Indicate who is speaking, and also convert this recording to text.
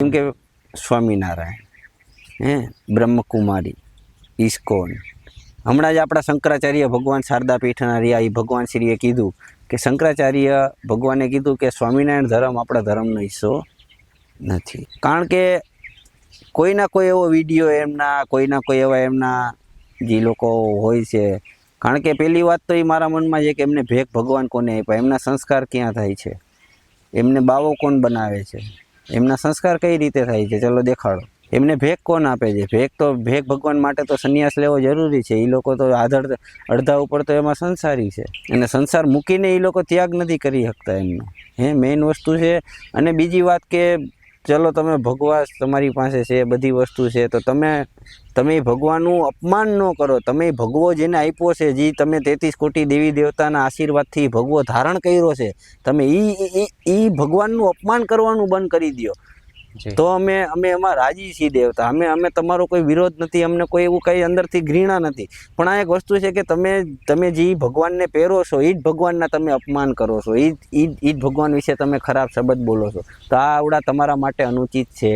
Speaker 1: કેમ કે સ્વામિનારાયણ, બ્રહ્મકુમારી, ઇસ્કોન, હમણાં જ આપણા શંકરાચાર્ય ભગવાન શારદા પીઠના રહ્યા એ ભગવાન શ્રીએ કીધું કે શંકરાચાર્ય ભગવાને કીધું કે સ્વામિનારાયણ ધર્મ આપણા ધર્મનો હિસ્સો નથી. કારણ કે કોઈના કોઈ એવો વિડીયો એમના, કોઈના કોઈ એવા એમના જે લોકો હોય છે. કારણ કે પહેલી વાત તો એ મારા મનમાં છે કે એમને ભેખ ભગવાન કોને આપ્યા, એમના સંસ્કાર ક્યાં થાય છે, એમને બાવો કોણ બનાવે છે, એમના સંસ્કાર કઈ રીતે થાય છે, ચલો દેખાડો. એમને ભેખ કોણ આપે છે? ભેખ ભગવાન માટે તો સંન્યાસ લેવો જરૂરી છે. એ લોકો તો અડધા ઉપર તો એમાં સંસારી છે, અને સંસાર મૂકીને એ લોકો ત્યાગ નથી કરી શકતા એમનો. મેઇન વસ્તુ છે. અને બીજી વાત કે ચલો તમે ભગવા તમારી પાસે છે, બધી વસ્તુ છે, તો તમે ભગવાનનું અપમાન ન કરો. તમે ભગવો જેને આપ્યો છે, જે તમે 33 કોટી દેવી દેવતાના આશીર્વાદથી ભગવો ધારણ કર્યો છે, તમે એ ભગવાનનું અપમાન કરવાનું બંધ કરી દો. તો અમે એમાં રાજી છીએ દેવતા. અમે તમારો કોઈ વિરોધ નથી, અમને કોઈ એવું કઈ અંદરથી ઘૃણા નથી. પણ આ એક વસ્તુ છે કે તમે જે ભગવાનને પહેરો છો એ જ ભગવાનના તમે અપમાન કરો છો, એ જ ભગવાન વિશે તમે ખરાબ શબ્દ બોલો છો. તો આ આવડા તમારા માટે અનુચિત છે.